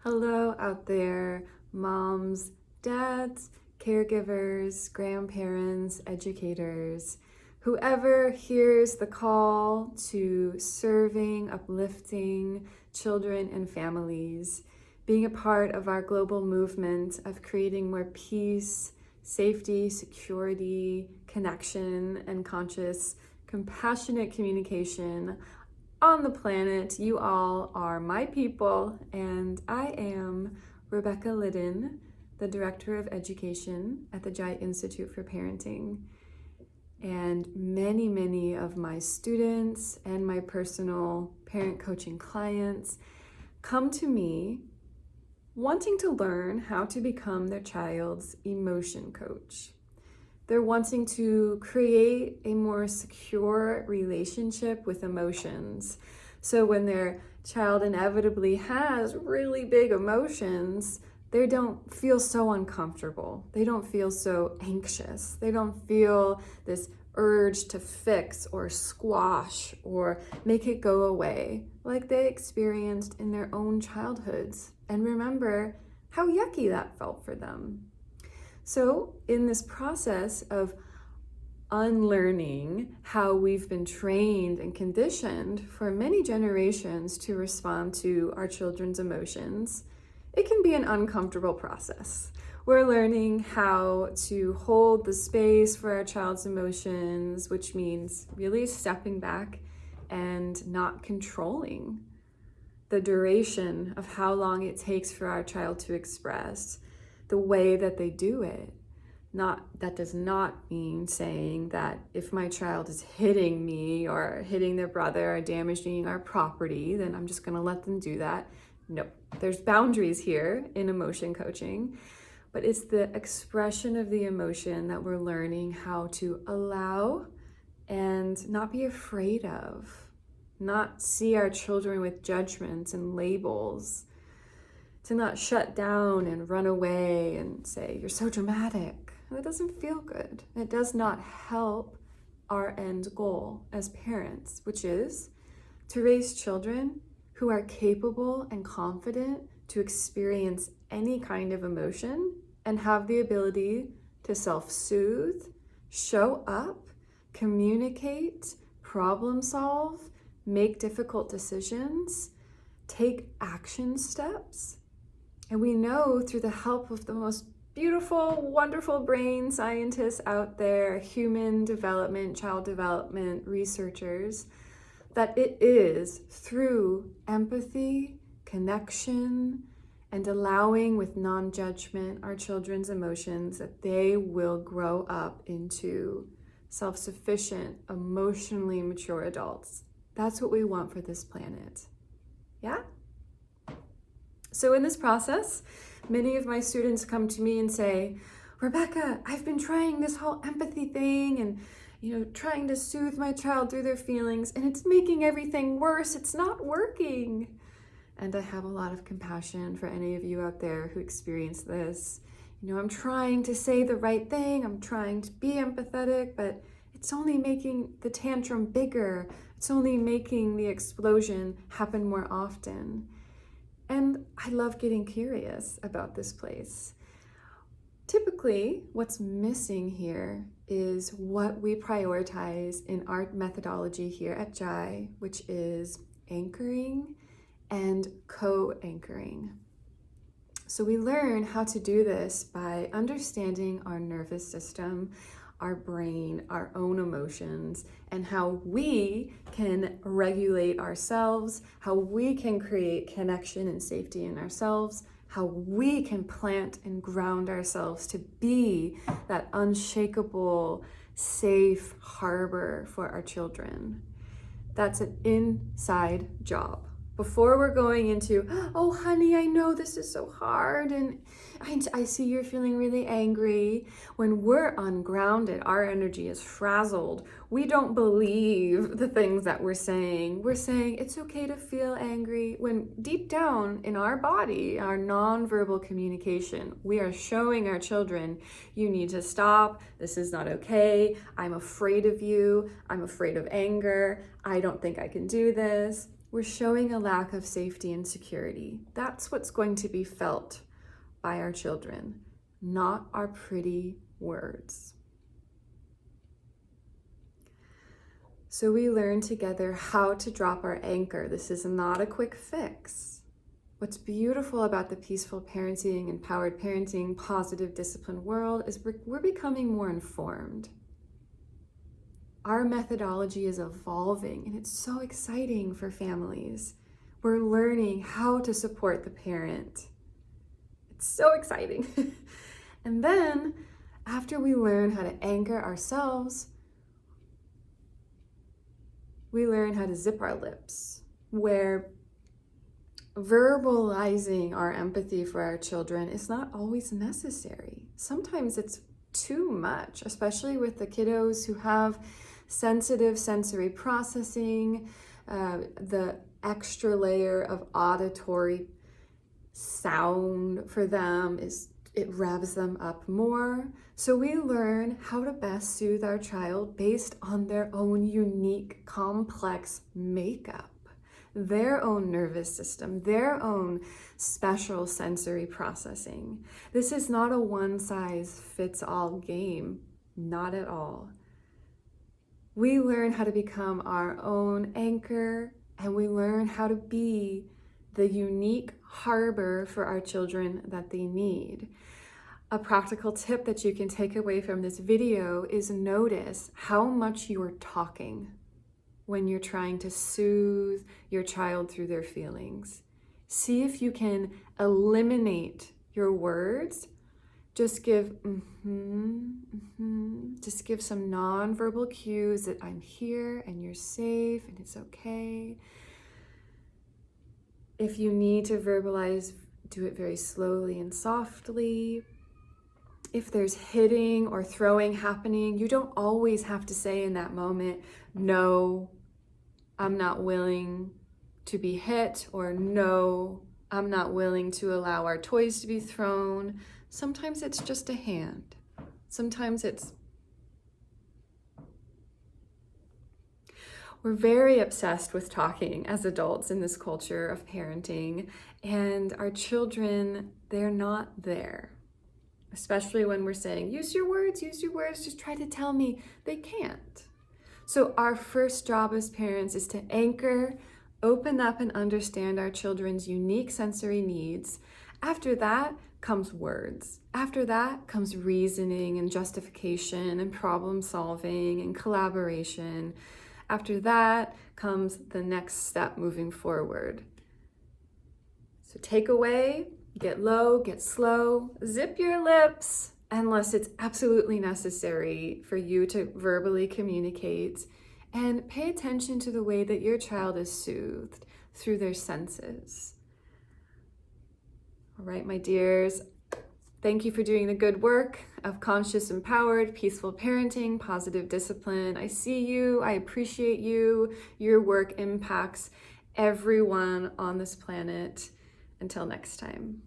Hello out there, moms, dads, caregivers, grandparents, educators, whoever hears the call to serving, uplifting children and families, being a part of our global movement of creating more peace, safety, security, connection, and conscious, compassionate communication on the planet. You all are my people, and I am Rebecca Lyddon, the Director of Education at the Jai Institute for Parenting. And many of my students and my personal parent coaching clients come to me wanting to learn how to become their child's emotion coach. They're wanting to create a more secure relationship with emotions. So when their child inevitably has really big emotions, they don't feel so uncomfortable. They don't feel so anxious. They don't feel this urge to fix or squash or make it go away like they experienced in their own childhoods. And remember how yucky that felt for them. So in this process of unlearning how we've been trained and conditioned for many generations to respond to our children's emotions, it can be an uncomfortable process. We're learning how to hold the space for our child's emotions, which means really stepping back and not controlling the duration of how long it takes for our child to express the way that they do it. That does not mean saying that if my child is hitting me or hitting their brother or damaging our property, then I'm just gonna let them do that. No, there's boundaries here in emotion coaching, but it's the expression of the emotion that we're learning how to allow and not be afraid of, not see our children with judgments and labels, to not shut down and run away and say, you're so dramatic. That doesn't feel good. It does not help our end goal as parents, which is to raise children who are capable and confident to experience any kind of emotion and have the ability to self-soothe, show up, communicate, problem solve, make difficult decisions, take action steps. And we know through the help of the most beautiful, wonderful brain scientists out there, human development, child development researchers, that it is through empathy, connection, and allowing with non-judgment our children's emotions that they will grow up into self-sufficient, emotionally mature adults. That's what we want for this planet. Yeah? So in this process, many of my students come to me and say, Rebecca, I've been trying this whole empathy thing and trying to soothe my child through their feelings, and it's making everything worse. It's not working. And I have a lot of compassion for any of you out there who experience this. I'm trying to say the right thing. I'm trying to be empathetic, but it's only making the tantrum bigger. It's only making the explosion happen more often. And I love getting curious about this place. Typically, what's missing here is what we prioritize in our methodology here at Jai, which is anchoring and co-anchoring. So we learn how to do this by understanding our nervous system, our brain, our own emotions, and how we can regulate ourselves, how we can create connection and safety in ourselves, how we can plant and ground ourselves to be that unshakable, safe harbor for our children. That's an inside job. Before we're going into, oh honey, I know this is so hard and I see you're feeling really angry. When we're ungrounded, our energy is frazzled. We don't believe the things that we're saying. We're saying it's okay to feel angry when deep down in our body, our nonverbal communication, we are showing our children, you need to stop. This is not okay. I'm afraid of you. I'm afraid of anger. I don't think I can do this. we're showing a lack of safety and security. That's what's going to be felt by our children, not our pretty words. So we learn together how to drop our anchor. This is not a quick fix. What's beautiful about the peaceful parenting, empowered parenting, positive discipline world is we're becoming more informed. Our methodology is evolving, and it's so exciting for families. We're learning how to support the parent. It's so exciting. And then, after we learn how to anchor ourselves, we learn how to zip our lips, where verbalizing our empathy for our children is not always necessary. Sometimes it's too much, especially with the kiddos who have sensitive sensory processing, the extra layer of auditory sound for them it revs them up more. So we learn how to best soothe our child based on their own unique, complex makeup, their own nervous system, their own special sensory processing. This is not a one-size-fits-all game, not at all. We learn how to become our own anchor, and we learn how to be the unique harbor for our children that they need. A practical tip that you can take away from this video is notice how much you are talking when you're trying to soothe your child through their feelings. See if you can eliminate your words. Just give just give some nonverbal cues that I'm here and you're safe and it's okay. If you need to verbalize, do it very slowly and softly. If there's hitting or throwing happening, you don't always have to say in that moment, no, I'm not willing to be hit, or no, I'm not willing to allow our toys to be thrown. Sometimes it's just a hand. Sometimes we're very obsessed with talking as adults in this culture of parenting, and our children, they're not there. Especially when we're saying, use your words, just try to tell me. They can't. So our first job as parents is to anchor, open up and understand our children's unique sensory needs. After that comes words. After that comes reasoning and justification and problem solving and collaboration. After that comes the next step moving forward. So take away, get low, get slow, zip your lips unless it's absolutely necessary for you to verbally communicate, and pay attention to the way that your child is soothed through their senses. All right, my dears, thank you for doing the good work of conscious, empowered, peaceful parenting, positive discipline. I see you, I appreciate you. Your work impacts everyone on this planet. Until next time.